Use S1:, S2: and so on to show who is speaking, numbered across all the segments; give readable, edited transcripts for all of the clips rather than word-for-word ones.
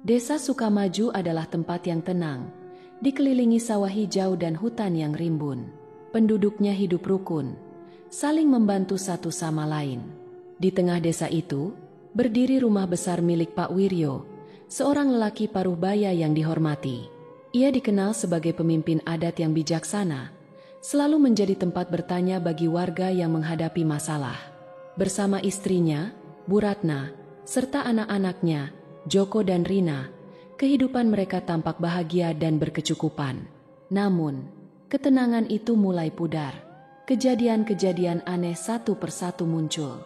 S1: Desa Sukamaju adalah tempat yang tenang, dikelilingi sawah hijau dan hutan yang rimbun. Penduduknya hidup rukun, saling membantu satu sama lain. Di tengah desa itu, berdiri rumah besar milik Pak Wiryo, seorang lelaki paruh baya yang dihormati. Ia dikenal sebagai pemimpin adat yang bijaksana, selalu menjadi tempat bertanya bagi warga yang menghadapi masalah. Bersama istrinya, Bu Ratna, serta anak-anaknya, Joko dan Rina, kehidupan mereka tampak bahagia dan berkecukupan. Namun, ketenangan itu mulai pudar. Kejadian-kejadian aneh satu persatu muncul.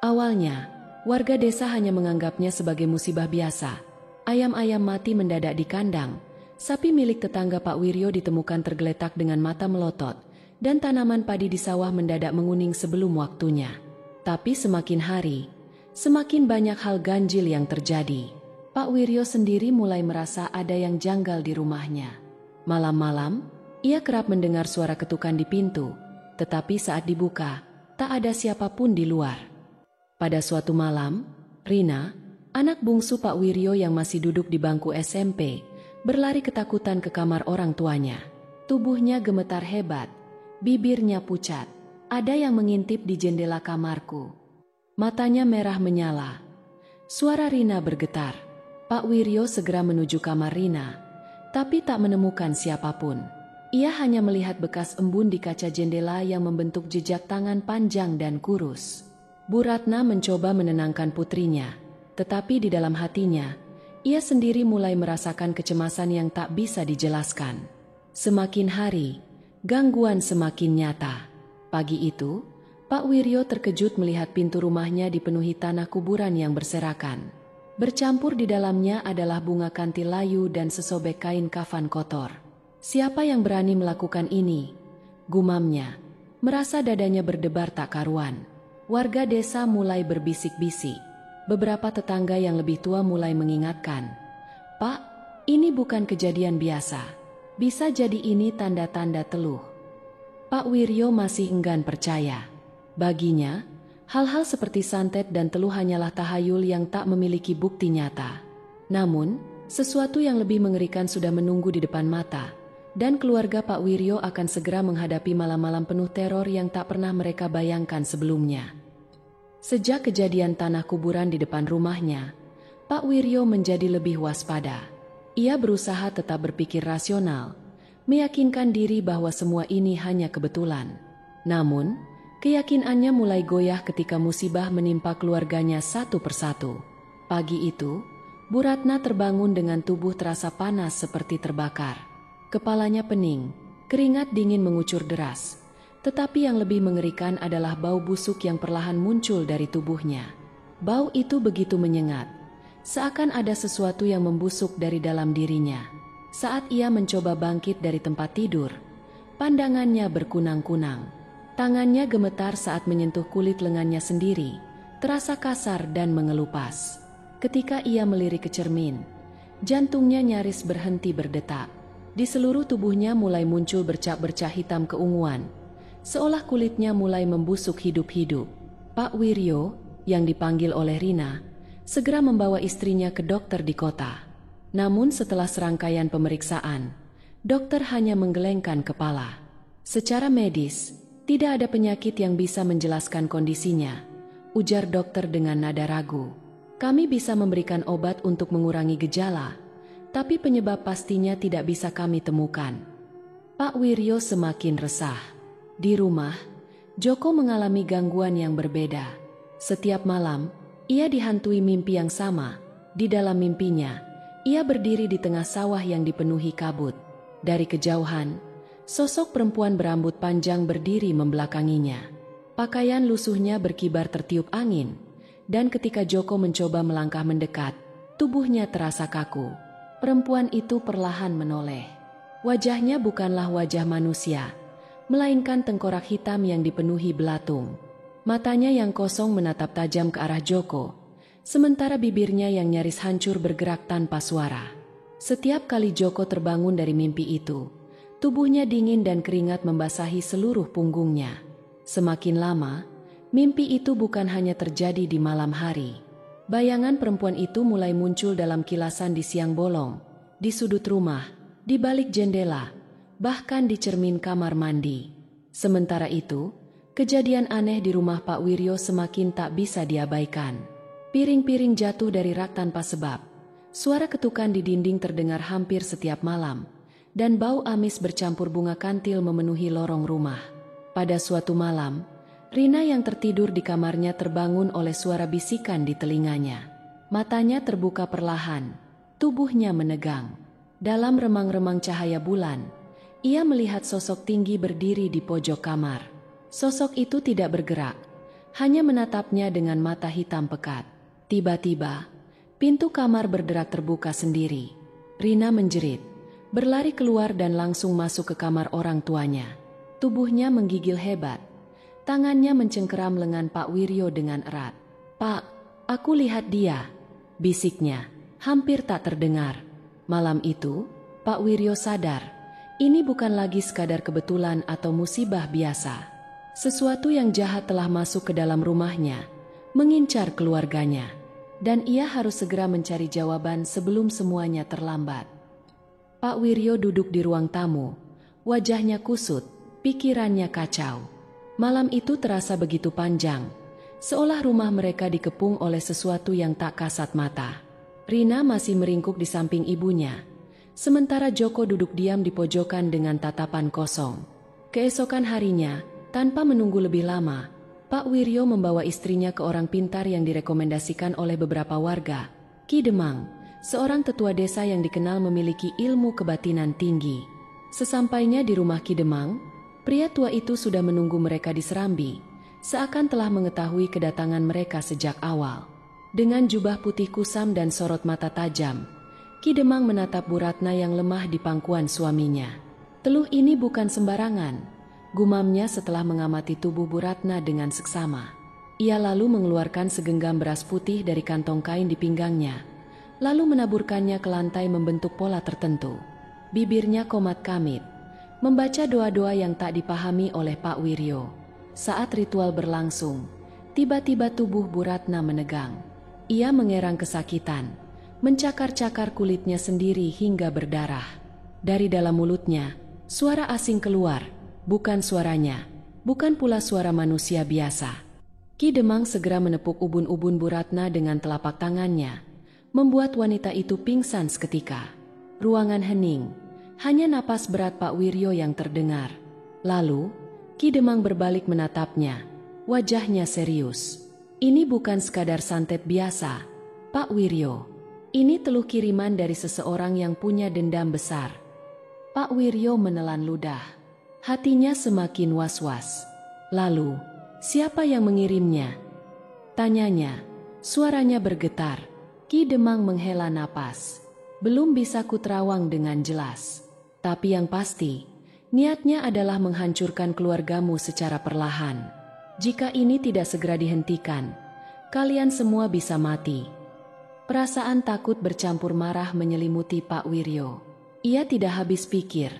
S1: Awalnya, warga desa hanya menganggapnya sebagai musibah biasa. Ayam-ayam mati mendadak di kandang, sapi milik tetangga Pak Wiryo ditemukan tergeletak dengan mata melotot, dan tanaman padi di sawah mendadak menguning sebelum waktunya. Tapi semakin hari, semakin banyak hal ganjil yang terjadi. Pak Wiryo sendiri mulai merasa ada yang janggal di rumahnya. Malam-malam, ia kerap mendengar suara ketukan di pintu, tetapi saat dibuka, tak ada siapapun di luar. Pada suatu malam, Rina, anak bungsu Pak Wiryo yang masih duduk di bangku SMP, berlari ketakutan ke kamar orang tuanya. Tubuhnya gemetar hebat, bibirnya pucat. Ada yang mengintip di jendela kamarku. Matanya merah menyala. Suara Rina bergetar. Pak Wiryo segera menuju kamar Rina, tapi tak menemukan siapapun. Ia hanya melihat bekas embun di kaca jendela yang membentuk jejak tangan panjang dan kurus. Bu Ratna mencoba menenangkan putrinya, tetapi di dalam hatinya, ia sendiri mulai merasakan kecemasan yang tak bisa dijelaskan. Semakin hari, gangguan semakin nyata. Pagi itu, Pak Wiryo terkejut melihat pintu rumahnya dipenuhi tanah kuburan yang berserakan. Bercampur di dalamnya adalah bunga kantil layu dan sesobek kain kafan kotor. Siapa yang berani melakukan ini? Gumamnya, merasa dadanya berdebar tak karuan. Warga desa mulai berbisik-bisik. Beberapa tetangga yang lebih tua mulai mengingatkan, "Pak, ini bukan kejadian biasa. Bisa jadi ini tanda-tanda teluh." Pak Wiryo masih enggan percaya. Baginya, hal-hal seperti santet dan teluh hanyalah tahayul yang tak memiliki bukti nyata. Namun, sesuatu yang lebih mengerikan sudah menunggu di depan mata, dan keluarga Pak Wiryo akan segera menghadapi malam-malam penuh teror yang tak pernah mereka bayangkan sebelumnya. Sejak kejadian tanah kuburan di depan rumahnya, Pak Wiryo menjadi lebih waspada. Ia berusaha tetap berpikir rasional, meyakinkan diri bahwa semua ini hanya kebetulan. Namun, keyakinannya mulai goyah ketika musibah menimpa keluarganya satu persatu. Pagi itu, Bu Ratna terbangun dengan tubuh terasa panas seperti terbakar. Kepalanya pening, keringat dingin mengucur deras. Tetapi yang lebih mengerikan adalah bau busuk yang perlahan muncul dari tubuhnya. Bau itu begitu menyengat, seakan ada sesuatu yang membusuk dari dalam dirinya. Saat ia mencoba bangkit dari tempat tidur, pandangannya berkunang-kunang. Tangannya gemetar saat menyentuh kulit lengannya sendiri, terasa kasar dan mengelupas. Ketika ia melirik ke cermin, jantungnya nyaris berhenti berdetak. Di seluruh tubuhnya mulai muncul bercak-bercak hitam keunguan, seolah kulitnya mulai membusuk hidup-hidup. Pak Wiryo, yang dipanggil oleh Rina, segera membawa istrinya ke dokter di kota. Namun setelah serangkaian pemeriksaan, dokter hanya menggelengkan kepala. Secara medis, tidak ada penyakit yang bisa menjelaskan kondisinya, ujar dokter dengan nada ragu. Kami bisa memberikan obat untuk mengurangi gejala, tapi penyebab pastinya tidak bisa kami temukan. Pak Wiryo semakin resah. Di rumah, Joko mengalami gangguan yang berbeda. Setiap malam, ia dihantui mimpi yang sama. Di dalam mimpinya, ia berdiri di tengah sawah yang dipenuhi kabut. Dari kejauhan, sosok perempuan berambut panjang berdiri membelakanginya. Pakaian lusuhnya berkibar tertiup angin, dan ketika Joko mencoba melangkah mendekat, tubuhnya terasa kaku. Perempuan itu perlahan menoleh. Wajahnya bukanlah wajah manusia, melainkan tengkorak hitam yang dipenuhi belatung. Matanya yang kosong menatap tajam ke arah Joko, sementara bibirnya yang nyaris hancur bergerak tanpa suara. Setiap kali Joko terbangun dari mimpi itu, tubuhnya dingin dan keringat membasahi seluruh punggungnya. Semakin lama, mimpi itu bukan hanya terjadi di malam hari. Bayangan perempuan itu mulai muncul dalam kilasan di siang bolong, di sudut rumah, di balik jendela, bahkan di cermin kamar mandi. Sementara itu, kejadian aneh di rumah Pak Wiryo semakin tak bisa diabaikan. Piring-piring jatuh dari rak tanpa sebab. Suara ketukan di dinding terdengar hampir setiap malam, dan bau amis bercampur bunga kantil memenuhi lorong rumah. Pada suatu malam, Rina yang tertidur di kamarnya terbangun oleh suara bisikan di telinganya. Matanya terbuka perlahan, tubuhnya menegang. Dalam remang-remang cahaya bulan, ia melihat sosok tinggi berdiri di pojok kamar. Sosok itu tidak bergerak, hanya menatapnya dengan mata hitam pekat. Tiba-tiba, pintu kamar berderak terbuka sendiri. Rina menjerit, berlari keluar dan langsung masuk ke kamar orang tuanya. Tubuhnya menggigil hebat. Tangannya mencengkeram lengan Pak Wiryo dengan erat. "Pak, aku lihat dia," bisiknya, hampir tak terdengar. Malam itu, Pak Wiryo sadar, ini bukan lagi sekadar kebetulan atau musibah biasa. Sesuatu yang jahat telah masuk ke dalam rumahnya, mengincar keluarganya, dan ia harus segera mencari jawaban sebelum semuanya terlambat. Pak Wiryo duduk di ruang tamu, wajahnya kusut, pikirannya kacau. Malam itu terasa begitu panjang, seolah rumah mereka dikepung oleh sesuatu yang tak kasat mata. Rina masih meringkuk di samping ibunya, sementara Joko duduk diam di pojokan dengan tatapan kosong. Keesokan harinya, tanpa menunggu lebih lama, Pak Wiryo membawa istrinya ke orang pintar yang direkomendasikan oleh beberapa warga, Ki Demang, seorang tetua desa yang dikenal memiliki ilmu kebatinan tinggi. Sesampainya di rumah Ki Demang, pria tua itu sudah menunggu mereka di serambi, seakan telah mengetahui kedatangan mereka sejak awal. Dengan jubah putih kusam dan sorot mata tajam, Ki Demang menatap Bu Ratna yang lemah di pangkuan suaminya. "Teluh ini bukan sembarangan," gumamnya setelah mengamati tubuh Bu Ratna dengan seksama. Ia lalu mengeluarkan segenggam beras putih dari kantong kain di pinggangnya, lalu menaburkannya ke lantai membentuk pola tertentu. Bibirnya komat kamit, membaca doa-doa yang tak dipahami oleh Pak Wiryo. Saat ritual berlangsung, tiba-tiba tubuh Bu Ratna menegang. Ia mengerang kesakitan, mencakar-cakar kulitnya sendiri hingga berdarah. Dari dalam mulutnya, suara asing keluar, bukan suaranya, bukan pula suara manusia biasa. Ki Demang segera menepuk ubun-ubun Bu Ratna dengan telapak tangannya, membuat wanita itu pingsan seketika. Ruangan hening. Hanya napas berat Pak Wiryo yang terdengar. Lalu, Ki Demang berbalik menatapnya. Wajahnya serius. "Ini bukan sekadar santet biasa, Pak Wiryo. Ini teluh kiriman dari seseorang yang punya dendam besar." Pak Wiryo menelan ludah. Hatinya semakin was-was. "Lalu, siapa yang mengirimnya?" tanyanya. Suaranya bergetar. Ki Demang menghela napas. "Belum bisa kuterawang dengan jelas. Tapi yang pasti, niatnya adalah menghancurkan keluargamu secara perlahan. Jika ini tidak segera dihentikan, kalian semua bisa mati." Perasaan takut bercampur marah menyelimuti Pak Wiryo. Ia tidak habis pikir,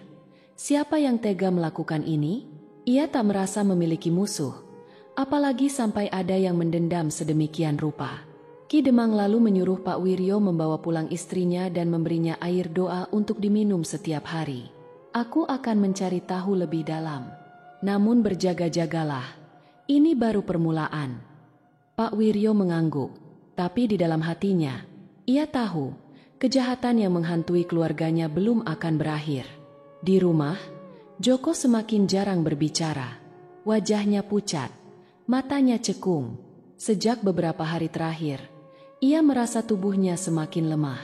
S1: siapa yang tega melakukan ini? Ia tak merasa memiliki musuh, apalagi sampai ada yang mendendam sedemikian rupa. Ki Demang lalu menyuruh Pak Wiryo membawa pulang istrinya dan memberinya air doa untuk diminum setiap hari. "Aku akan mencari tahu lebih dalam. Namun berjaga-jagalah. Ini baru permulaan." Pak Wiryo mengangguk, tapi di dalam hatinya, ia tahu kejahatan yang menghantui keluarganya belum akan berakhir. Di rumah, Joko semakin jarang berbicara. Wajahnya pucat, matanya cekung. Sejak beberapa hari terakhir, ia merasa tubuhnya semakin lemah.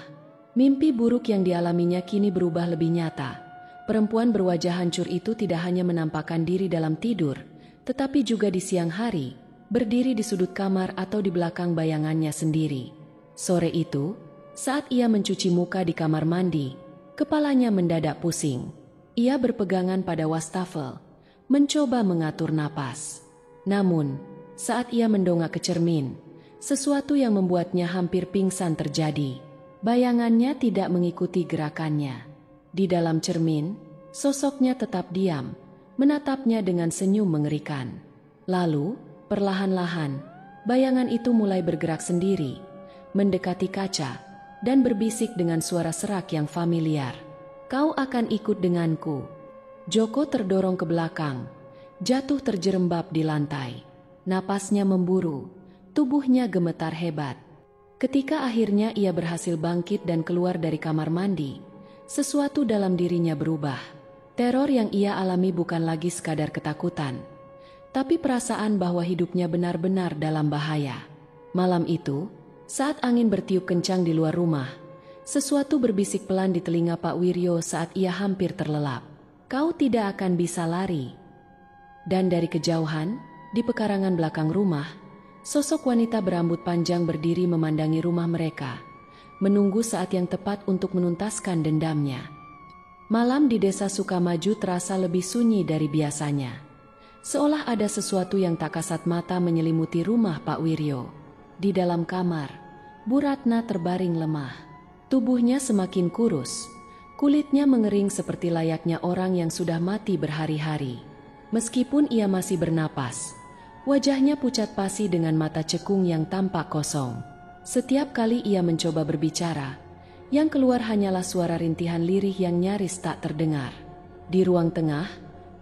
S1: Mimpi buruk yang dialaminya kini berubah lebih nyata. Perempuan berwajah hancur itu tidak hanya menampakkan diri dalam tidur, tetapi juga di siang hari, berdiri di sudut kamar atau di belakang bayangannya sendiri. Sore itu, saat ia mencuci muka di kamar mandi, kepalanya mendadak pusing. Ia berpegangan pada wastafel, mencoba mengatur napas. Namun, saat ia mendongak ke cermin, sesuatu yang membuatnya hampir pingsan terjadi. Bayangannya tidak mengikuti gerakannya. Di dalam cermin, sosoknya tetap diam, menatapnya dengan senyum mengerikan. Lalu, perlahan-lahan, bayangan itu mulai bergerak sendiri, mendekati kaca, dan berbisik dengan suara serak yang familiar. "Kau akan ikut denganku." Joko terdorong ke belakang, jatuh terjerembab di lantai. Napasnya memburu, tubuhnya gemetar hebat. Ketika akhirnya ia berhasil bangkit dan keluar dari kamar mandi, sesuatu dalam dirinya berubah. Teror yang ia alami bukan lagi sekadar ketakutan, tapi perasaan bahwa hidupnya benar-benar dalam bahaya. Malam itu, saat angin bertiup kencang di luar rumah, sesuatu berbisik pelan di telinga Pak Wiryo saat ia hampir terlelap. "Kau tidak akan bisa lari." Dan dari kejauhan, di pekarangan belakang rumah, sosok wanita berambut panjang berdiri memandangi rumah mereka, menunggu saat yang tepat untuk menuntaskan dendamnya. Malam di desa Sukamaju terasa lebih sunyi dari biasanya. Seolah ada sesuatu yang tak kasat mata menyelimuti rumah Pak Wiryo. Di dalam kamar, Bu Ratna terbaring lemah. Tubuhnya semakin kurus, kulitnya mengering seperti layaknya orang yang sudah mati berhari-hari. Meskipun ia masih bernapas, wajahnya pucat pasi dengan mata cekung yang tampak kosong. Setiap kali ia mencoba berbicara, yang keluar hanyalah suara rintihan lirih yang nyaris tak terdengar. Di ruang tengah,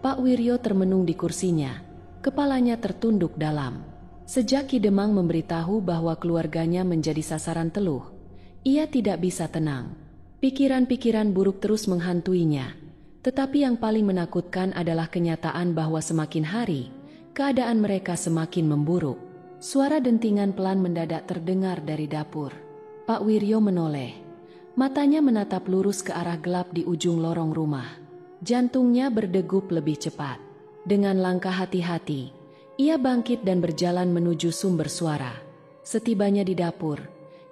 S1: Pak Wiryo termenung di kursinya, kepalanya tertunduk dalam. Sejak Ki Demang memberitahu bahwa keluarganya menjadi sasaran teluh, ia tidak bisa tenang. Pikiran-pikiran buruk terus menghantuinya, tetapi yang paling menakutkan adalah kenyataan bahwa semakin hari, keadaan mereka semakin memburuk. Suara dentingan pelan mendadak terdengar dari dapur. Pak Wiryo menoleh. Matanya menatap lurus ke arah gelap di ujung lorong rumah. Jantungnya berdegup lebih cepat. Dengan langkah hati-hati, ia bangkit dan berjalan menuju sumber suara. Setibanya di dapur,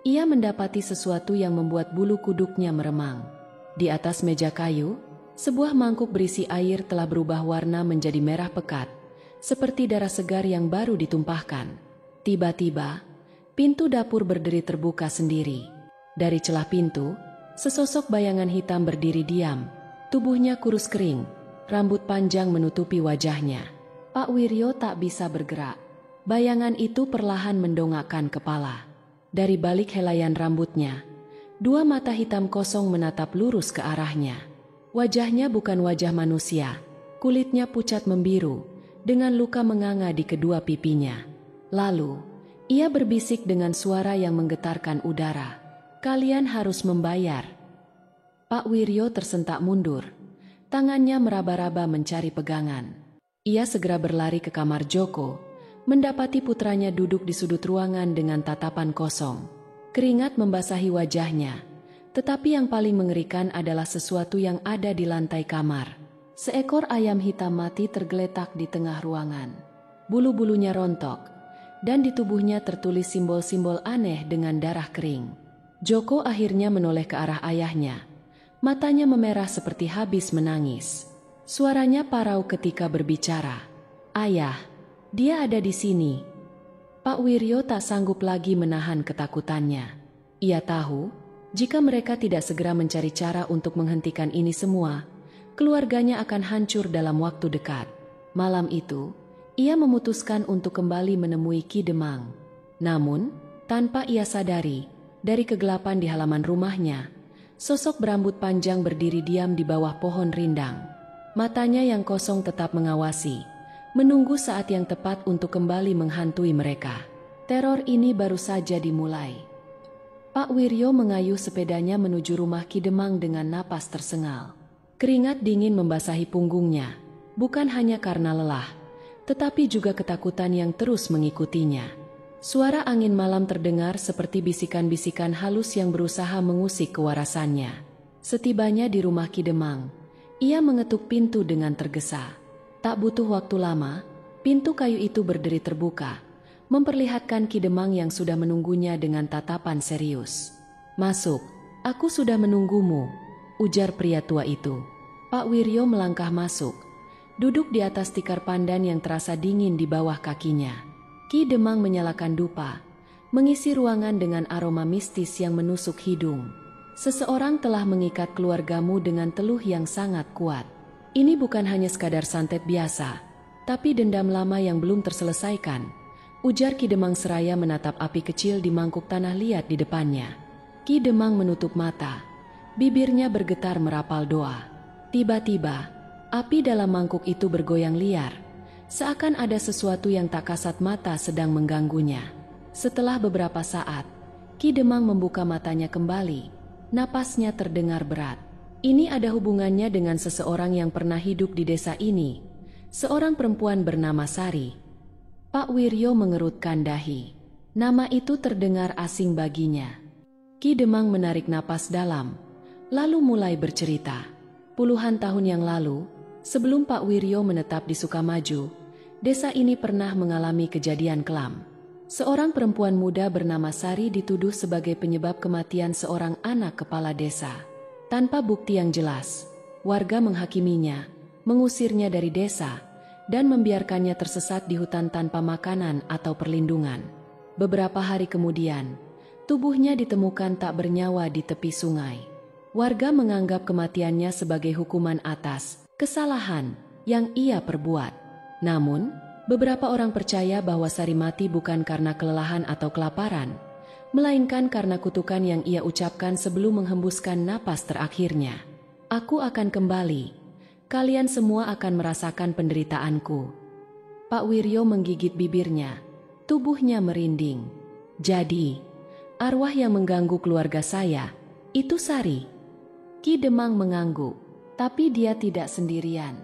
S1: ia mendapati sesuatu yang membuat bulu kuduknya meremang. Di atas meja kayu, sebuah mangkuk berisi air telah berubah warna menjadi merah pekat, seperti darah segar yang baru ditumpahkan. Tiba-tiba, pintu dapur berderi terbuka sendiri. Dari celah pintu, sesosok bayangan hitam berdiri diam. Tubuhnya kurus kering, rambut panjang menutupi wajahnya. Pak Wiryo tak bisa bergerak. Bayangan itu perlahan mendongakkan kepala. Dari balik helaian rambutnya, dua mata hitam kosong menatap lurus ke arahnya. Wajahnya bukan wajah manusia, kulitnya pucat membiru, dengan luka menganga di kedua pipinya. Lalu, ia berbisik dengan suara yang menggetarkan udara. "Kalian harus membayar." Pak Wiryo tersentak mundur. Tangannya meraba-raba mencari pegangan. Ia segera berlari ke kamar Joko, mendapati putranya duduk di sudut ruangan dengan tatapan kosong. Keringat membasahi wajahnya, tetapi yang paling mengerikan adalah sesuatu yang ada di lantai kamar. Seekor ayam hitam mati tergeletak di tengah ruangan. Bulu-bulunya rontok, dan di tubuhnya tertulis simbol-simbol aneh dengan darah kering. Joko akhirnya menoleh ke arah ayahnya. Matanya memerah seperti habis menangis. Suaranya parau ketika berbicara. "Ayah, dia ada di sini." Pak Wiryo tak sanggup lagi menahan ketakutannya. Ia tahu, jika mereka tidak segera mencari cara untuk menghentikan ini semua, keluarganya akan hancur dalam waktu dekat. Malam itu, ia memutuskan untuk kembali menemui Ki Demang. Namun, tanpa ia sadari, dari kegelapan di halaman rumahnya, sosok berambut panjang berdiri diam di bawah pohon rindang. Matanya yang kosong tetap mengawasi, menunggu saat yang tepat untuk kembali menghantui mereka. Teror ini baru saja dimulai. Pak Wiryo mengayuh sepedanya menuju rumah Ki Demang dengan napas tersengal. Keringat dingin membasahi punggungnya, bukan hanya karena lelah, tetapi juga ketakutan yang terus mengikutinya. Suara angin malam terdengar seperti bisikan-bisikan halus yang berusaha mengusik kewarasannya. Setibanya di rumah Ki Demang, ia mengetuk pintu dengan tergesa. Tak butuh waktu lama, pintu kayu itu berderi terbuka, memperlihatkan Ki Demang yang sudah menunggunya dengan tatapan serius. "Masuk, aku sudah menunggumu," ujar pria tua itu. Pak Wiryo melangkah masuk, duduk di atas tikar pandan yang terasa dingin di bawah kakinya. Ki Demang menyalakan dupa, mengisi ruangan dengan aroma mistis yang menusuk hidung. "Seseorang telah mengikat keluargamu dengan teluh yang sangat kuat. Ini bukan hanya sekadar santet biasa, tapi dendam lama yang belum terselesaikan," ujar Ki Demang seraya menatap api kecil di mangkuk tanah liat di depannya. Ki Demang menutup mata, bibirnya bergetar merapal doa. Tiba-tiba, api dalam mangkuk itu bergoyang liar, seakan ada sesuatu yang tak kasat mata sedang mengganggunya. Setelah beberapa saat, Ki Demang membuka matanya kembali, napasnya terdengar berat. Ini ada hubungannya dengan seseorang yang pernah hidup di desa ini, seorang perempuan bernama Sari. Pak Wiryo mengerutkan dahi. Nama itu terdengar asing baginya. Ki Demang menarik napas dalam, lalu mulai bercerita. Puluhan tahun yang lalu, sebelum Pak Wiryo menetap di Sukamaju, desa ini pernah mengalami kejadian kelam. Seorang perempuan muda bernama Sari dituduh sebagai penyebab kematian seorang anak kepala desa. Tanpa bukti yang jelas, warga menghakiminya, mengusirnya dari desa, dan membiarkannya tersesat di hutan tanpa makanan atau perlindungan. Beberapa hari kemudian, tubuhnya ditemukan tak bernyawa di tepi sungai. Warga menganggap kematiannya sebagai hukuman atas kesalahan yang ia perbuat. Namun, beberapa orang percaya bahwa Sari mati bukan karena kelelahan atau kelaparan, melainkan karena kutukan yang ia ucapkan sebelum menghembuskan napas terakhirnya. Aku akan kembali. Kalian semua akan merasakan penderitaanku. Pak Wiryo menggigit bibirnya, tubuhnya merinding. Jadi, arwah yang mengganggu keluarga saya, itu Sari. Ki Demang mengangguk, tapi dia tidak sendirian.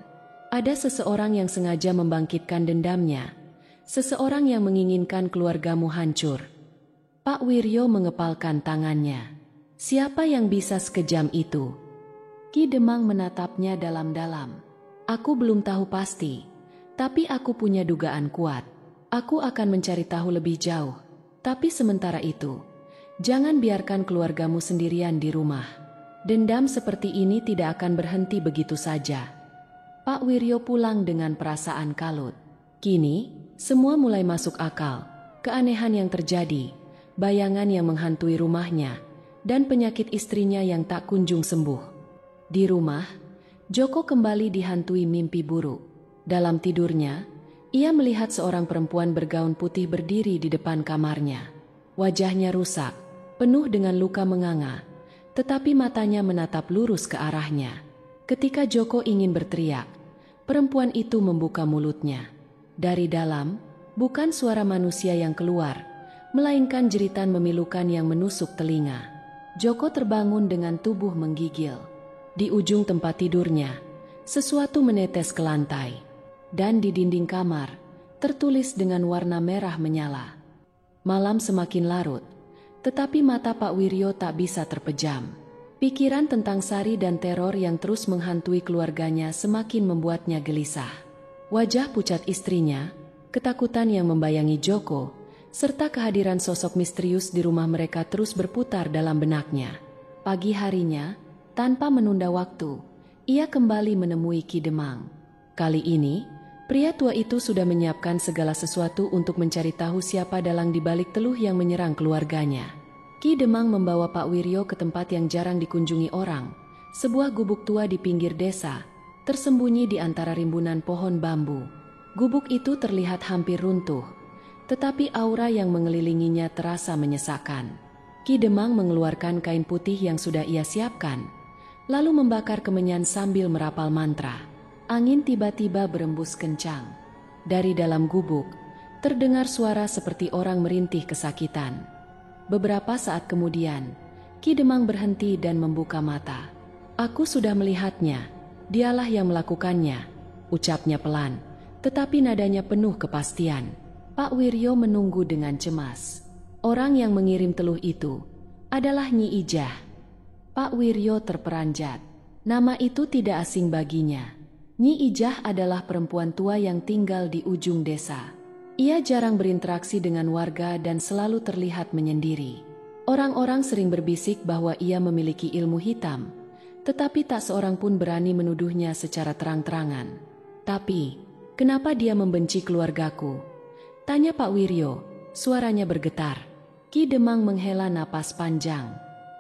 S1: Ada seseorang yang sengaja membangkitkan dendamnya, seseorang yang menginginkan keluargamu hancur. Pak Wiryo mengepalkan tangannya. Siapa yang bisa sekejam itu? Ki Demang menatapnya dalam-dalam. Aku belum tahu pasti, tapi aku punya dugaan kuat. Aku akan mencari tahu lebih jauh. Tapi sementara itu, jangan biarkan keluargamu sendirian di rumah. Dendam seperti ini tidak akan berhenti begitu saja. Pak Wiryo pulang dengan perasaan kalut. Kini, semua mulai masuk akal. Keanehan yang terjadi, bayangan yang menghantui rumahnya, dan penyakit istrinya yang tak kunjung sembuh. Di rumah, Joko kembali dihantui mimpi buruk. Dalam tidurnya, ia melihat seorang perempuan bergaun putih berdiri di depan kamarnya. Wajahnya rusak, penuh dengan luka menganga, tetapi matanya menatap lurus ke arahnya. Ketika Joko ingin berteriak, perempuan itu membuka mulutnya. Dari dalam, bukan suara manusia yang keluar, melainkan jeritan memilukan yang menusuk telinga. Joko terbangun dengan tubuh menggigil. Di ujung tempat tidurnya, sesuatu menetes ke lantai, dan di dinding kamar, tertulis dengan warna merah menyala. Malam semakin larut, tetapi mata Pak Wiryo tak bisa terpejam. Pikiran tentang Sari dan teror yang terus menghantui keluarganya semakin membuatnya gelisah. Wajah pucat istrinya, ketakutan yang membayangi Joko, serta kehadiran sosok misterius di rumah mereka terus berputar dalam benaknya. Pagi harinya, tanpa menunda waktu, ia kembali menemui Ki Demang. Kali ini, pria tua itu sudah menyiapkan segala sesuatu untuk mencari tahu siapa dalang di balik teluh yang menyerang keluarganya. Ki Demang membawa Pak Wiryo ke tempat yang jarang dikunjungi orang, sebuah gubuk tua di pinggir desa, tersembunyi di antara rimbunan pohon bambu. Gubuk itu terlihat hampir runtuh, tetapi aura yang mengelilinginya terasa menyesakan. Ki Demang mengeluarkan kain putih yang sudah ia siapkan, lalu membakar kemenyan sambil merapal mantra. Angin tiba-tiba berembus kencang. Dari dalam gubuk, terdengar suara seperti orang merintih kesakitan. Beberapa saat kemudian, Ki Demang berhenti dan membuka mata. Aku sudah melihatnya, dialah yang melakukannya, ucapnya pelan, tetapi nadanya penuh kepastian. Pak Wiryo menunggu dengan cemas. Orang yang mengirim teluh itu adalah Nyi Ijah. Pak Wiryo terperanjat. Nama itu tidak asing baginya. Nyi Ijah adalah perempuan tua yang tinggal di ujung desa. Ia jarang berinteraksi dengan warga dan selalu terlihat menyendiri. Orang-orang sering berbisik bahwa ia memiliki ilmu hitam, tetapi tak seorang pun berani menuduhnya secara terang-terangan. Tapi, kenapa dia membenci keluargaku? Tanya Pak Wiryo, suaranya bergetar. Ki Demang menghela napas panjang.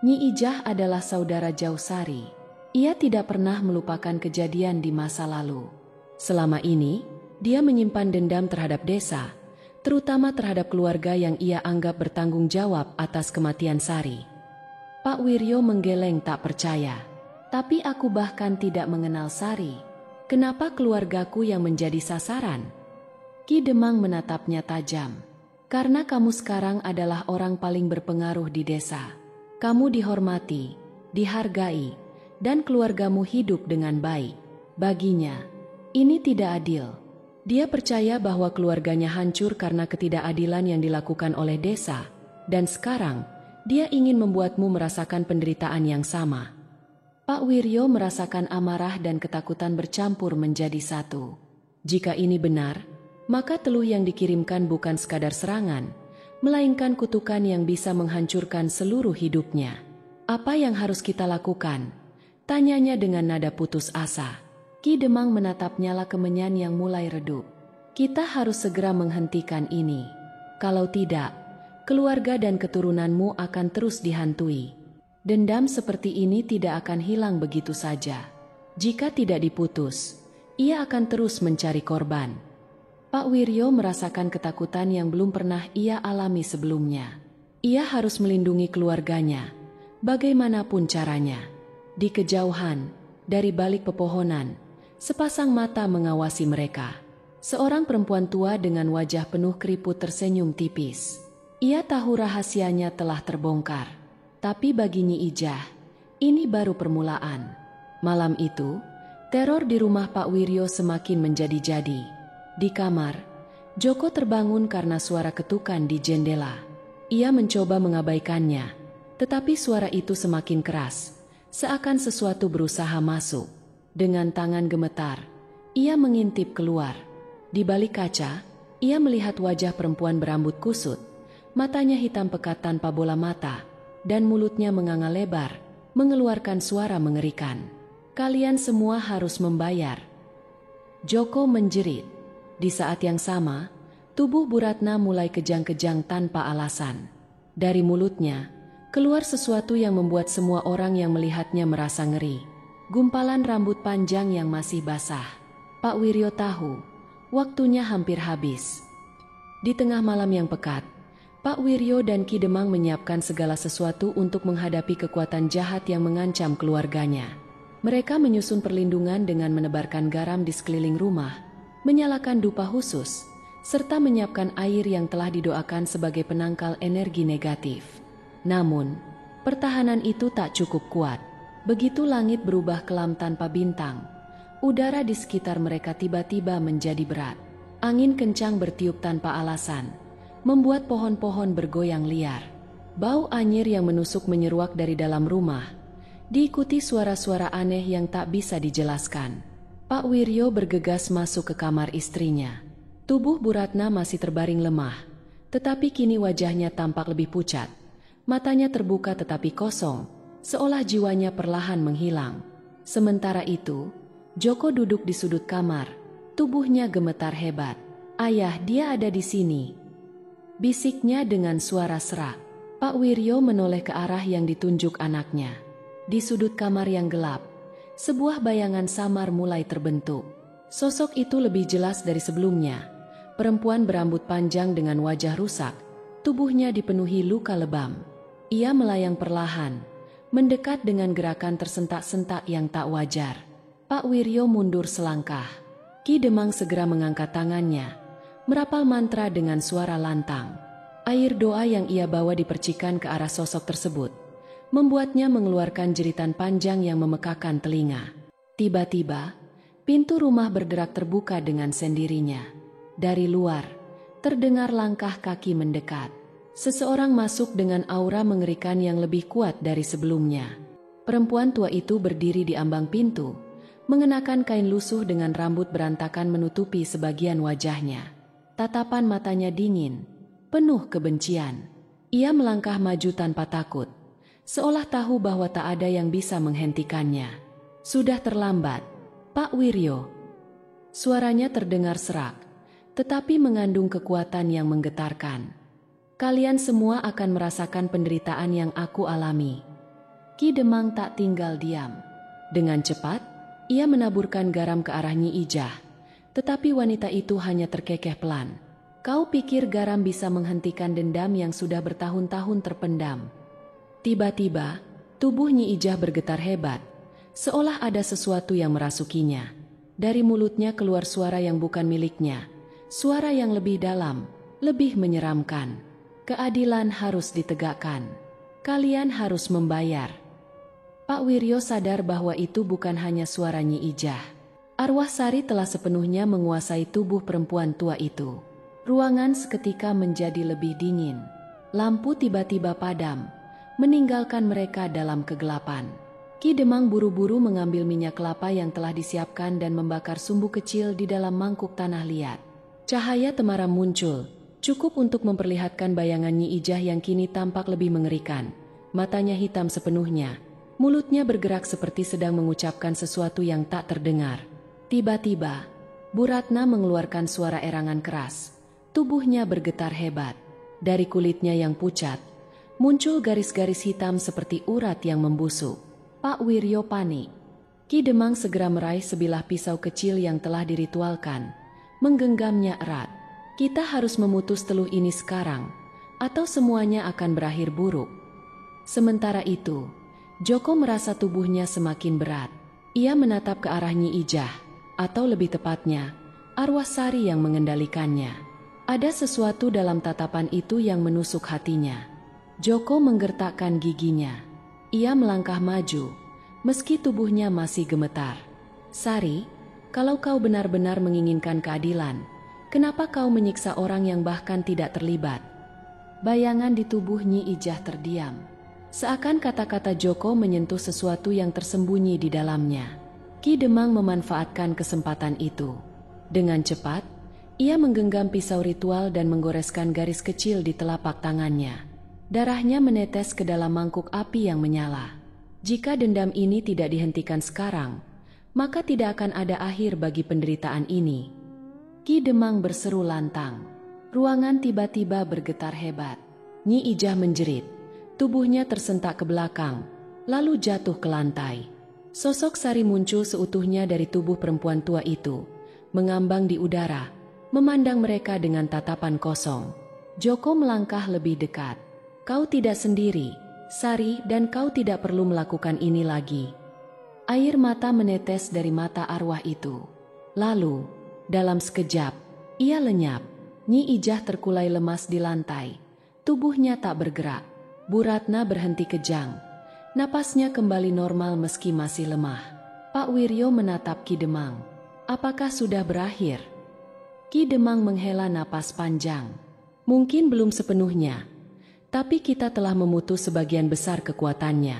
S1: Nyi Ijah adalah saudara jauh Sari. Ia tidak pernah melupakan kejadian di masa lalu. Selama ini, dia menyimpan dendam terhadap desa, terutama terhadap keluarga yang ia anggap bertanggung jawab atas kematian Sari. Pak Wiryo menggeleng tak percaya. Tapi aku bahkan tidak mengenal Sari. Kenapa keluargaku yang menjadi sasaran? Ki Demang menatapnya tajam. Karena kamu sekarang adalah orang paling berpengaruh di desa. Kamu dihormati, dihargai, dan keluargamu hidup dengan baik. Baginya, ini tidak adil. Dia percaya bahwa keluarganya hancur karena ketidakadilan yang dilakukan oleh desa, dan sekarang dia ingin membuatmu merasakan penderitaan yang sama. Pak Wiryo merasakan amarah dan ketakutan bercampur menjadi satu. Jika ini benar, maka teluh yang dikirimkan bukan sekadar serangan, melainkan kutukan yang bisa menghancurkan seluruh hidupnya. Apa yang harus kita lakukan? Tanyanya dengan nada putus asa. Ki Demang menatap nyala kemenyan yang mulai redup. Kita harus segera menghentikan ini. Kalau tidak, keluarga dan keturunanmu akan terus dihantui. Dendam seperti ini tidak akan hilang begitu saja. Jika tidak diputus, ia akan terus mencari korban. Pak Wiryo merasakan ketakutan yang belum pernah ia alami sebelumnya. Ia harus melindungi keluarganya, bagaimanapun caranya. Di kejauhan, dari balik pepohonan, sepasang mata mengawasi mereka. Seorang perempuan tua dengan wajah penuh keriput tersenyum tipis. Ia tahu rahasianya telah terbongkar. Tapi bagi Nyi Ijah, ini baru permulaan. Malam itu, teror di rumah Pak Wiryo semakin menjadi-jadi. Di kamar, Joko terbangun karena suara ketukan di jendela. Ia mencoba mengabaikannya, tetapi suara itu semakin keras, seakan sesuatu berusaha masuk. Dengan tangan gemetar, ia mengintip keluar. Di balik kaca, ia melihat wajah perempuan berambut kusut, matanya hitam pekat tanpa bola mata, dan mulutnya menganga lebar, mengeluarkan suara mengerikan. Kalian semua harus membayar. Joko menjerit. Di saat yang sama, tubuh Bu Ratna mulai kejang-kejang tanpa alasan. Dari mulutnya, keluar sesuatu yang membuat semua orang yang melihatnya merasa ngeri. Gumpalan rambut panjang yang masih basah. Pak Wiryo tahu, waktunya hampir habis. Di tengah malam yang pekat, Pak Wiryo dan Ki Demang menyiapkan segala sesuatu untuk menghadapi kekuatan jahat yang mengancam keluarganya. Mereka menyusun perlindungan dengan menebarkan garam di sekeliling rumah, menyalakan dupa khusus, serta menyiapkan air yang telah didoakan sebagai penangkal energi negatif. Namun, pertahanan itu tak cukup kuat. Begitu langit berubah kelam tanpa bintang, udara di sekitar mereka tiba-tiba menjadi berat. Angin kencang bertiup tanpa alasan, membuat pohon-pohon bergoyang liar. Bau anyir yang menusuk menyeruak dari dalam rumah, diikuti suara-suara aneh yang tak bisa dijelaskan. Pak Wiryo bergegas masuk ke kamar istrinya. Tubuh Bu Ratna masih terbaring lemah, tetapi kini wajahnya tampak lebih pucat. Matanya terbuka tetapi kosong, seolah jiwanya perlahan menghilang. Sementara itu, Joko duduk di sudut kamar, tubuhnya gemetar hebat. "Ayah, dia ada di sini," bisiknya dengan suara serak. Pak Wiryo menoleh ke arah yang ditunjuk anaknya. Di sudut kamar yang gelap, sebuah bayangan samar mulai terbentuk. Sosok itu lebih jelas dari sebelumnya. Perempuan berambut panjang dengan wajah rusak, tubuhnya dipenuhi luka lebam. Ia melayang perlahan, mendekat dengan gerakan tersentak-sentak yang tak wajar. Pak Wiryo mundur selangkah. Ki Demang segera mengangkat tangannya, merapal mantra dengan suara lantang. Air doa yang ia bawa dipercikan ke arah sosok tersebut, membuatnya mengeluarkan jeritan panjang yang memekakan telinga. Tiba-tiba, pintu rumah bergerak terbuka dengan sendirinya. Dari luar, terdengar langkah kaki mendekat. Seseorang masuk dengan aura mengerikan yang lebih kuat dari sebelumnya. Perempuan tua itu berdiri di ambang pintu, mengenakan kain lusuh dengan rambut berantakan menutupi sebagian wajahnya. Tatapan matanya dingin, penuh kebencian. Ia melangkah maju tanpa takut, seolah tahu bahwa tak ada yang bisa menghentikannya. "Sudah terlambat, Pak Wiryo." Suaranya terdengar serak, tetapi mengandung kekuatan yang menggetarkan. "Kalian semua akan merasakan penderitaan yang aku alami." Ki Demang tak tinggal diam. Dengan cepat, ia menaburkan garam ke arah Nyi Ijah, tetapi wanita itu hanya terkekeh pelan. Kau pikir garam bisa menghentikan dendam yang sudah bertahun-tahun terpendam? Tiba-tiba, tubuh Nyi Ijah bergetar hebat, seolah ada sesuatu yang merasukinya. Dari mulutnya keluar suara yang bukan miliknya, suara yang lebih dalam, lebih menyeramkan. Keadilan harus ditegakkan. Kalian harus membayar. Pak Wiryo sadar bahwa itu bukan hanya suara Nyi Ijah. Arwah Sari telah sepenuhnya menguasai tubuh perempuan tua itu. Ruangan seketika menjadi lebih dingin. Lampu tiba-tiba padam, meninggalkan mereka dalam kegelapan. Ki Demang buru-buru mengambil minyak kelapa yang telah disiapkan dan membakar sumbu kecil di dalam mangkuk tanah liat. Cahaya temaram muncul, cukup untuk memperlihatkan bayangan Nyi Ijah yang kini tampak lebih mengerikan. Matanya hitam sepenuhnya, mulutnya bergerak seperti sedang mengucapkan sesuatu yang tak terdengar. Tiba-tiba, Bu Ratna mengeluarkan suara erangan keras. Tubuhnya bergetar hebat. Dari kulitnya yang pucat, muncul garis-garis hitam seperti urat yang membusuk. Pak Wiryo panik. Ki Demang segera meraih sebilah pisau kecil yang telah diritualkan, menggenggamnya erat. Kita harus memutus teluh ini sekarang, atau semuanya akan berakhir buruk. Sementara itu, Joko merasa tubuhnya semakin berat. Ia menatap ke arah Nyi Ijah, atau lebih tepatnya, arwah Sari yang mengendalikannya. Ada sesuatu dalam tatapan itu yang menusuk hatinya. Joko menggertakkan giginya. Ia melangkah maju, meski tubuhnya masih gemetar. Sari, kalau kau benar-benar menginginkan keadilan, kenapa kau menyiksa orang yang bahkan tidak terlibat? Bayangan di tubuh Nyi Ijah terdiam. Seakan kata-kata Joko menyentuh sesuatu yang tersembunyi di dalamnya. Ki Demang memanfaatkan kesempatan itu. Dengan cepat, ia menggenggam pisau ritual dan menggoreskan garis kecil di telapak tangannya. Darahnya menetes ke dalam mangkuk api yang menyala. Jika dendam ini tidak dihentikan sekarang, maka tidak akan ada akhir bagi penderitaan ini. Ki Demang berseru lantang. Ruangan tiba-tiba bergetar hebat. Nyi Ijah menjerit. Tubuhnya tersentak ke belakang, lalu jatuh ke lantai. Sosok Sari muncul seutuhnya dari tubuh perempuan tua itu, mengambang di udara, memandang mereka dengan tatapan kosong. Joko melangkah lebih dekat. Kau tidak sendiri, Sari, dan kau tidak perlu melakukan ini lagi. Air mata menetes dari mata arwah itu. Lalu, dalam sekejap, ia lenyap. Nyi Ijah terkulai lemas di lantai. Tubuhnya tak bergerak. Bu Ratna berhenti kejang. Napasnya kembali normal meski masih lemah. Pak Wiryo menatap Ki Demang. Apakah sudah berakhir? Ki Demang menghela napas panjang. Mungkin belum sepenuhnya, tapi kita telah memutus sebagian besar kekuatannya.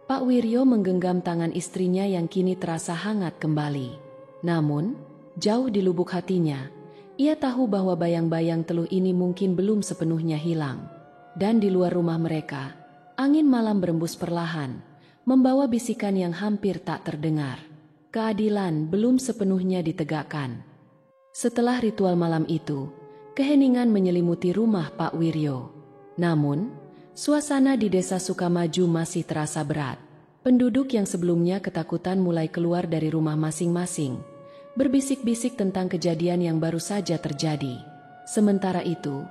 S1: Pak Wiryo menggenggam tangan istrinya yang kini terasa hangat kembali. Namun, jauh di lubuk hatinya, ia tahu bahwa bayang-bayang teluh ini mungkin belum sepenuhnya hilang. Dan di luar rumah mereka, angin malam berembus perlahan, membawa bisikan yang hampir tak terdengar. Keadilan belum sepenuhnya ditegakkan. Setelah ritual malam itu, keheningan menyelimuti rumah Pak Wiryo. Namun, suasana di desa Sukamaju masih terasa berat. Penduduk yang sebelumnya ketakutan mulai keluar dari rumah masing-masing, berbisik-bisik tentang kejadian yang baru saja terjadi. Sementara itu,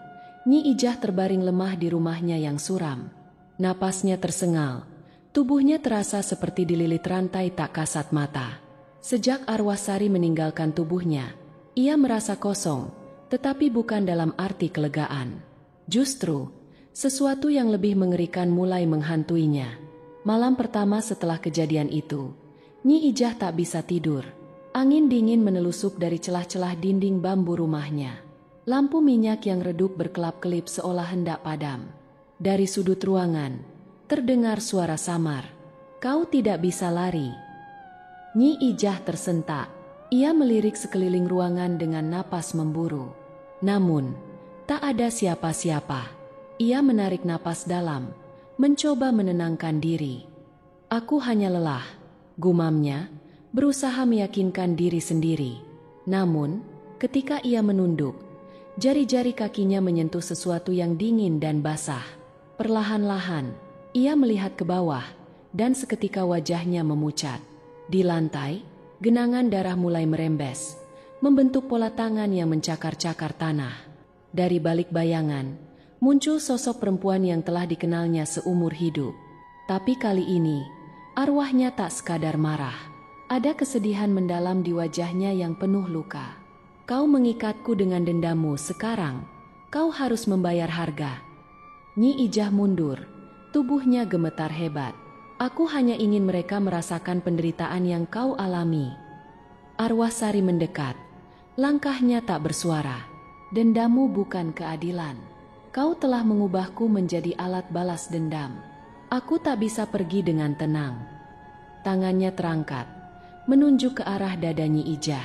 S1: Nyi Ijah terbaring lemah di rumahnya yang suram. Napasnya tersengal, tubuhnya terasa seperti dililit rantai tak kasat mata. Sejak arwah Sari meninggalkan tubuhnya, ia merasa kosong, tetapi bukan dalam arti kelegaan. Justru, sesuatu yang lebih mengerikan mulai menghantuinya. Malam pertama setelah kejadian itu, Nyi Ijah tak bisa tidur. Angin dingin menelusup dari celah-celah dinding bambu rumahnya. Lampu minyak yang redup berkelap-kelip seolah hendak padam. Dari sudut ruangan, terdengar suara samar. Kau tidak bisa lari. Nyi Ijah tersentak. Ia melirik sekeliling ruangan dengan napas memburu. Namun, tak ada siapa-siapa. Ia menarik napas dalam, mencoba menenangkan diri. Aku hanya lelah, gumamnya, berusaha meyakinkan diri sendiri. Namun, ketika ia menunduk, jari-jari kakinya menyentuh sesuatu yang dingin dan basah. Perlahan-lahan, ia melihat ke bawah, dan seketika wajahnya memucat. Di lantai, genangan darah mulai merembes, membentuk pola tangan yang mencakar-cakar tanah. Dari balik bayangan, muncul sosok perempuan yang telah dikenalnya seumur hidup. Tapi kali ini, arwahnya tak sekadar marah. Ada kesedihan mendalam di wajahnya yang penuh luka. Kau mengikatku dengan dendammu, sekarang kau harus membayar harga. Nyi Ijah mundur, tubuhnya gemetar hebat. Aku hanya ingin mereka merasakan penderitaan yang kau alami. Arwah Sari mendekat, langkahnya tak bersuara. Dendammu bukan keadilan. Kau telah mengubahku menjadi alat balas dendam. Aku tak bisa pergi dengan tenang. Tangannya terangkat, menunjuk ke arah dada Nyi Ijah.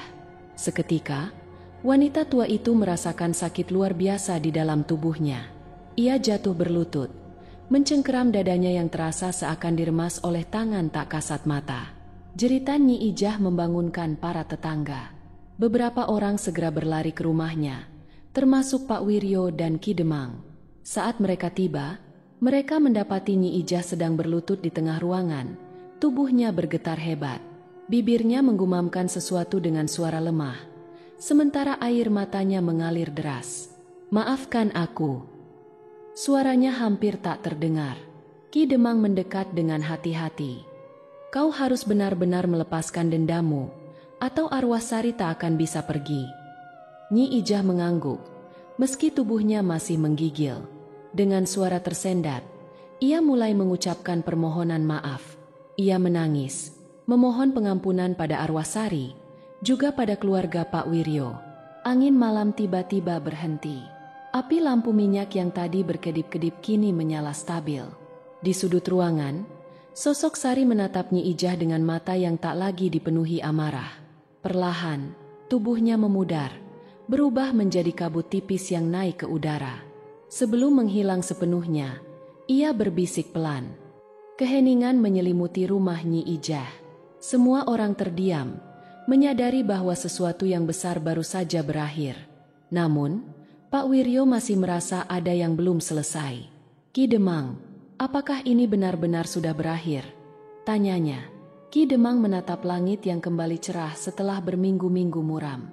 S1: Seketika, wanita tua itu merasakan sakit luar biasa di dalam tubuhnya. Ia jatuh berlutut, mencengkeram dadanya yang terasa seakan diremas oleh tangan tak kasat mata. Jeritan Nyi Ijah membangunkan para tetangga. Beberapa orang segera berlari ke rumahnya, termasuk Pak Wiryo dan Ki Demang. Saat mereka tiba, mereka mendapati Nyi Ijah sedang berlutut di tengah ruangan. Tubuhnya bergetar hebat. Bibirnya menggumamkan sesuatu dengan suara lemah, sementara air matanya mengalir deras. "Maafkan aku." Suaranya hampir tak terdengar. Ki Demang mendekat dengan hati-hati. "Kau harus benar-benar melepaskan dendammu, atau arwah Sari tak akan bisa pergi." Nyi Ijah mengangguk, meski tubuhnya masih menggigil. Dengan suara tersendat, ia mulai mengucapkan permohonan maaf. Ia menangis, memohon pengampunan pada arwah Sari, juga pada keluarga Pak Wiryo. Angin malam tiba-tiba berhenti. Api lampu minyak yang tadi berkedip-kedip kini menyala stabil. Di sudut ruangan, sosok Sari menatap Nyi Ijah dengan mata yang tak lagi dipenuhi amarah. Perlahan, tubuhnya memudar, berubah menjadi kabut tipis yang naik ke udara. Sebelum menghilang sepenuhnya, ia berbisik pelan. Keheningan menyelimuti rumah Nyi Ijah. Semua orang terdiam, menyadari bahwa sesuatu yang besar baru saja berakhir. Namun, Pak Wiryo masih merasa ada yang belum selesai. "Ki Demang, apakah ini benar-benar sudah berakhir?" tanyanya. Ki Demang menatap langit yang kembali cerah setelah berminggu-minggu muram.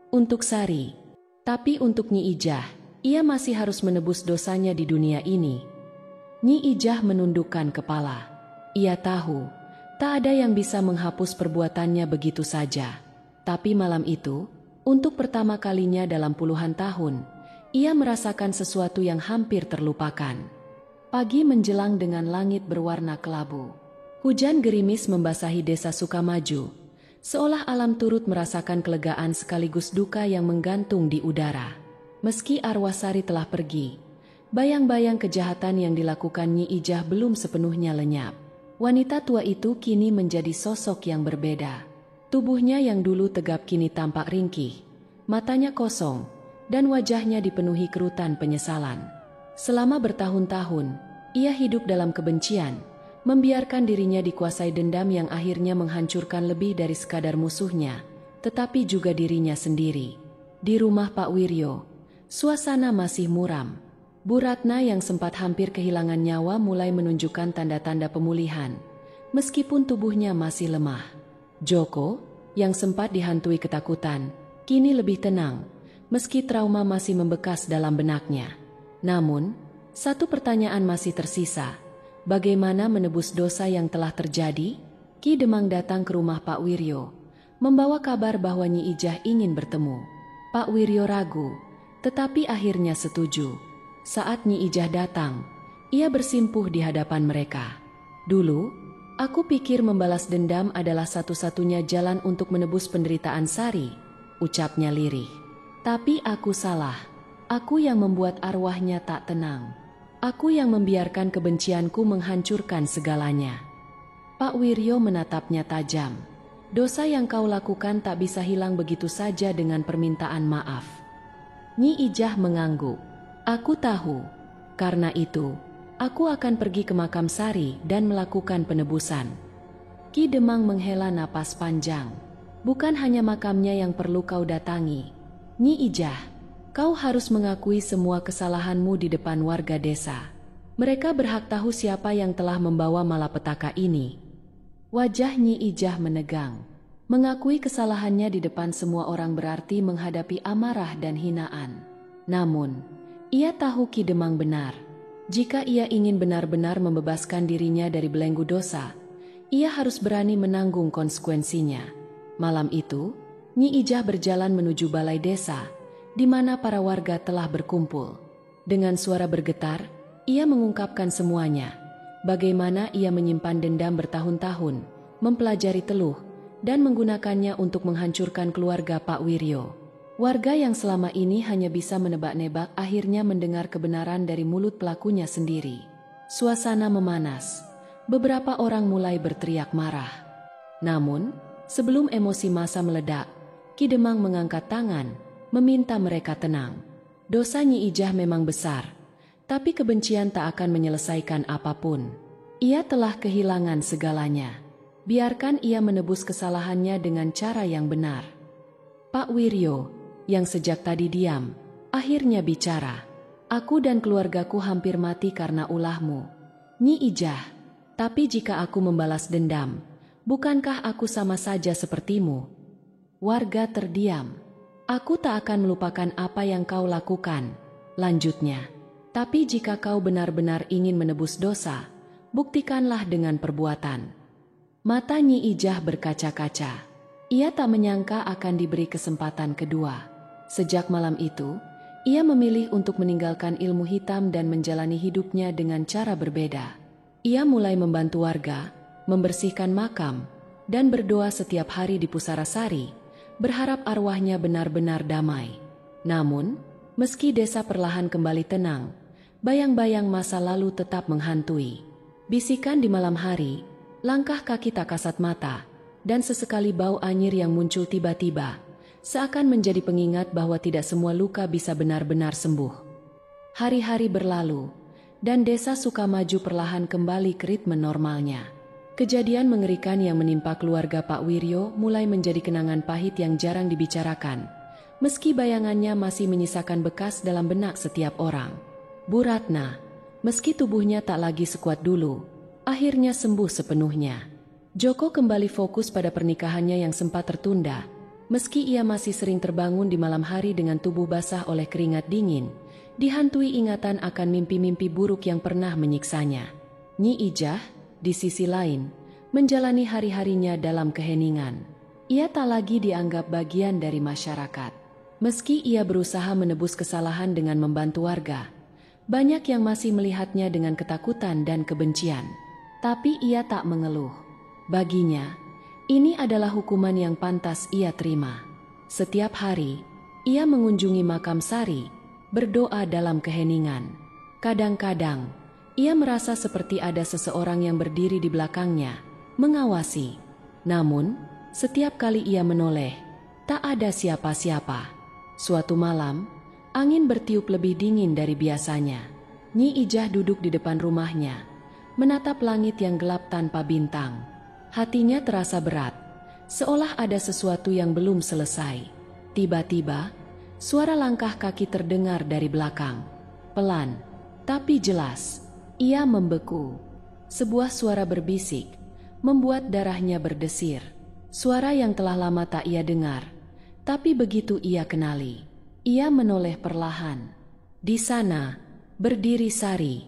S1: "Untuk Sari, tapi untuk Nyi Ijah, ia masih harus menebus dosanya di dunia ini." Nyi Ijah menundukkan kepala. Ia tahu, tak ada yang bisa menghapus perbuatannya begitu saja. Tapi malam itu, untuk pertama kalinya dalam puluhan tahun, ia merasakan sesuatu yang hampir terlupakan. Pagi menjelang dengan langit berwarna kelabu. Hujan gerimis membasahi desa Sukamaju, seolah alam turut merasakan kelegaan sekaligus duka yang menggantung di udara. Meski arwah Sari telah pergi, bayang-bayang kejahatan yang dilakukan Nyi Ijah belum sepenuhnya lenyap. Wanita tua itu kini menjadi sosok yang berbeda. Tubuhnya yang dulu tegap kini tampak ringkih, matanya kosong, dan wajahnya dipenuhi kerutan penyesalan. Selama bertahun-tahun, ia hidup dalam kebencian, membiarkan dirinya dikuasai dendam yang akhirnya menghancurkan lebih dari sekadar musuhnya, tetapi juga dirinya sendiri. Di rumah Pak Wiryo, suasana masih muram. Bu Ratna yang sempat hampir kehilangan nyawa mulai menunjukkan tanda-tanda pemulihan, meskipun tubuhnya masih lemah. Joko, yang sempat dihantui ketakutan, kini lebih tenang, meski trauma masih membekas dalam benaknya. Namun, satu pertanyaan masih tersisa. Bagaimana menebus dosa yang telah terjadi? Ki Demang datang ke rumah Pak Wiryo, membawa kabar bahwa Nyi Ijah ingin bertemu. Pak Wiryo ragu, tetapi akhirnya setuju. Saat Nyi Ijah datang, ia bersimpuh di hadapan mereka. "Dulu, aku pikir membalas dendam adalah satu-satunya jalan untuk menebus penderitaan Sari," ucapnya lirih. "Tapi aku salah. Aku yang membuat arwahnya tak tenang. Aku yang membiarkan kebencianku menghancurkan segalanya." Pak Wiryo menatapnya tajam. "Dosa yang kau lakukan tak bisa hilang begitu saja dengan permintaan maaf." Nyi Ijah mengangguk. "Aku tahu. Karena itu, aku akan pergi ke makam Sari dan melakukan penebusan." Ki Demang menghela napas panjang. "Bukan hanya makamnya yang perlu kau datangi. Nyi Ijah, kau harus mengakui semua kesalahanmu di depan warga desa. Mereka berhak tahu siapa yang telah membawa malapetaka ini." Wajah Nyi Ijah menegang. Mengakui kesalahannya di depan semua orang berarti menghadapi amarah dan hinaan. Namun, ia tahu Ki Demang benar. Jika ia ingin benar-benar membebaskan dirinya dari belenggu dosa, ia harus berani menanggung konsekuensinya. Malam itu, Nyi Ijah berjalan menuju balai desa, di mana para warga telah berkumpul. Dengan suara bergetar, ia mengungkapkan semuanya. Bagaimana ia menyimpan dendam bertahun-tahun, mempelajari teluh, dan menggunakannya untuk menghancurkan keluarga Pak Wiryo. Warga yang selama ini hanya bisa menebak-nebak akhirnya mendengar kebenaran dari mulut pelakunya sendiri. Suasana memanas. Beberapa orang mulai berteriak marah. Namun, sebelum emosi massa meledak, Ki Demang mengangkat tangan, meminta mereka tenang. Dosa Nyi Ijah memang besar, tapi kebencian tak akan menyelesaikan apapun. Ia telah kehilangan segalanya. Biarkan ia menebus kesalahannya dengan cara yang benar. Pak Wiryo, yang sejak tadi diam, akhirnya bicara. Aku dan keluargaku hampir mati karena ulahmu, Nyi Ijah. Tapi jika aku membalas dendam, bukankah aku sama saja sepertimu? Warga terdiam. Aku tak akan melupakan apa yang kau lakukan, lanjutnya. Tapi jika kau benar-benar ingin menebus dosa, buktikanlah dengan perbuatan. Mata Nyi Ijah berkaca-kaca. Ia tak menyangka akan diberi kesempatan kedua. Sejak malam itu, ia memilih untuk meninggalkan ilmu hitam dan menjalani hidupnya dengan cara berbeda. Ia mulai membantu warga, membersihkan makam, dan berdoa setiap hari di Pusarasari, berharap arwahnya benar-benar damai. Namun, meski desa perlahan kembali tenang, bayang-bayang masa lalu tetap menghantui. Bisikan di malam hari, langkah kaki tak kasat mata, dan sesekali bau anyir yang muncul tiba-tiba, seakan menjadi pengingat bahwa tidak semua luka bisa benar-benar sembuh. Hari-hari berlalu, dan desa Sukamaju perlahan kembali ke ritme normalnya. Kejadian mengerikan yang menimpa keluarga Pak Wiryo mulai menjadi kenangan pahit yang jarang dibicarakan, meski bayangannya masih menyisakan bekas dalam benak setiap orang. Bu Ratna, meski tubuhnya tak lagi sekuat dulu, akhirnya sembuh sepenuhnya. Joko kembali fokus pada pernikahannya yang sempat tertunda. Meski ia masih sering terbangun di malam hari dengan tubuh basah oleh keringat dingin, dihantui ingatan akan mimpi-mimpi buruk yang pernah menyiksanya. Nyi Ijah, di sisi lain, menjalani hari-harinya dalam keheningan. Ia tak lagi dianggap bagian dari masyarakat. Meski ia berusaha menebus kesalahan dengan membantu warga, banyak yang masih melihatnya dengan ketakutan dan kebencian. Tapi ia tak mengeluh. Baginya, ini adalah hukuman yang pantas ia terima. Setiap hari, ia mengunjungi makam Sari, berdoa dalam keheningan. Kadang-kadang, ia merasa seperti ada seseorang yang berdiri di belakangnya, mengawasi. Namun, setiap kali ia menoleh, tak ada siapa-siapa. Suatu malam, angin bertiup lebih dingin dari biasanya. Nyi Ijah duduk di depan rumahnya, menatap langit yang gelap tanpa bintang. Hatinya terasa berat, seolah ada sesuatu yang belum selesai. Tiba-tiba, suara langkah kaki terdengar dari belakang. Pelan, tapi jelas. Ia membeku. Sebuah suara berbisik, membuat darahnya berdesir. Suara yang telah lama tak ia dengar, tapi begitu ia kenali. Ia menoleh perlahan. Di sana, berdiri Sari,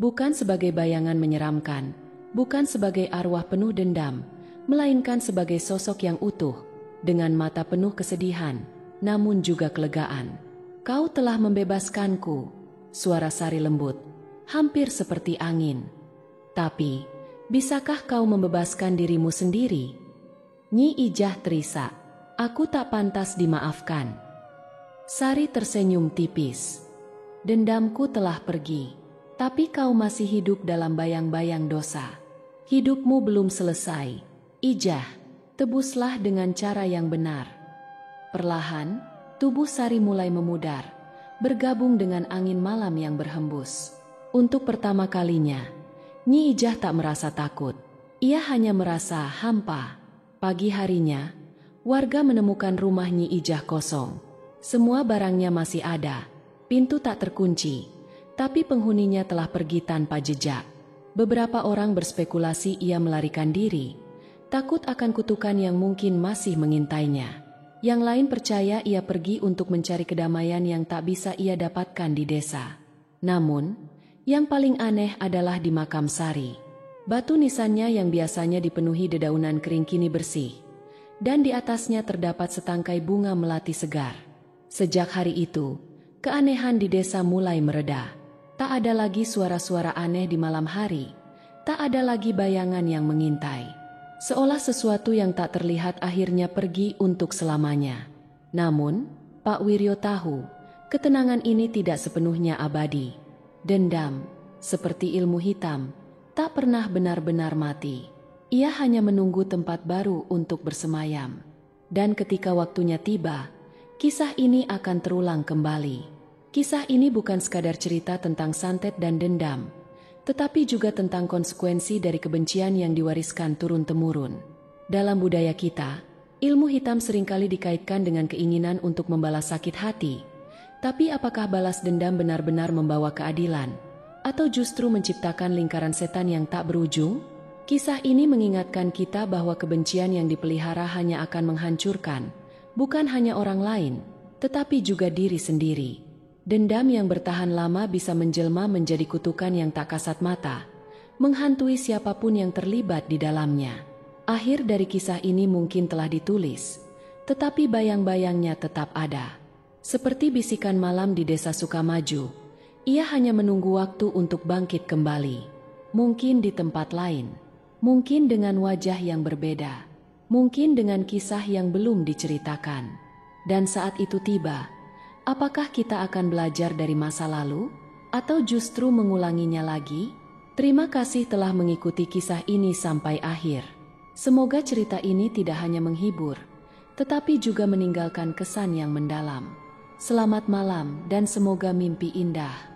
S1: bukan sebagai bayangan menyeramkan, bukan sebagai arwah penuh dendam, melainkan sebagai sosok yang utuh, dengan mata penuh kesedihan, namun juga kelegaan. Kau telah membebaskanku, suara Sari lembut, hampir seperti angin. Tapi, bisakah kau membebaskan dirimu sendiri? Nyi Ijah terisak, aku tak pantas dimaafkan. Sari tersenyum tipis. Dendamku telah pergi, tapi kau masih hidup dalam bayang-bayang dosa. Hidupmu belum selesai. Ijah, tebuslah dengan cara yang benar. Perlahan, tubuh Sari mulai memudar, bergabung dengan angin malam yang berhembus. Untuk pertama kalinya, Nyi Ijah tak merasa takut. Ia hanya merasa hampa. Pagi harinya, warga menemukan rumah Nyi Ijah kosong. Semua barangnya masih ada, pintu tak terkunci, tapi penghuninya telah pergi tanpa jejak. Beberapa orang berspekulasi ia melarikan diri, takut akan kutukan yang mungkin masih mengintainya. Yang lain percaya ia pergi untuk mencari kedamaian yang tak bisa ia dapatkan di desa. Namun, yang paling aneh adalah di makam Sari. Batu nisannya yang biasanya dipenuhi dedaunan kering kini bersih, dan di atasnya terdapat setangkai bunga melati segar. Sejak hari itu, keanehan di desa mulai mereda. Tak ada lagi suara-suara aneh di malam hari, tak ada lagi bayangan yang mengintai. Seolah sesuatu yang tak terlihat akhirnya pergi untuk selamanya. Namun, Pak Wiryo tahu, ketenangan ini tidak sepenuhnya abadi. Dendam, seperti ilmu hitam, tak pernah benar-benar mati. Ia hanya menunggu tempat baru untuk bersemayam. Dan ketika waktunya tiba, kisah ini akan terulang kembali. Kisah ini bukan sekadar cerita tentang santet dan dendam, tetapi juga tentang konsekuensi dari kebencian yang diwariskan turun-temurun. Dalam budaya kita, ilmu hitam seringkali dikaitkan dengan keinginan untuk membalas sakit hati. Tapi apakah balas dendam benar-benar membawa keadilan? Atau justru menciptakan lingkaran setan yang tak berujung? Kisah ini mengingatkan kita bahwa kebencian yang dipelihara hanya akan menghancurkan, bukan hanya orang lain, tetapi juga diri sendiri. Dendam yang bertahan lama bisa menjelma menjadi kutukan yang tak kasat mata, menghantui siapapun yang terlibat di dalamnya. Akhir dari kisah ini mungkin telah ditulis, tetapi bayang-bayangnya tetap ada. Seperti bisikan malam di desa Sukamaju, ia hanya menunggu waktu untuk bangkit kembali. Mungkin di tempat lain, mungkin dengan wajah yang berbeda, mungkin dengan kisah yang belum diceritakan. Dan saat itu tiba, apakah kita akan belajar dari masa lalu, atau justru mengulanginya lagi? Terima kasih telah mengikuti kisah ini sampai akhir. Semoga cerita ini tidak hanya menghibur, tetapi juga meninggalkan kesan yang mendalam. Selamat malam dan semoga mimpi indah.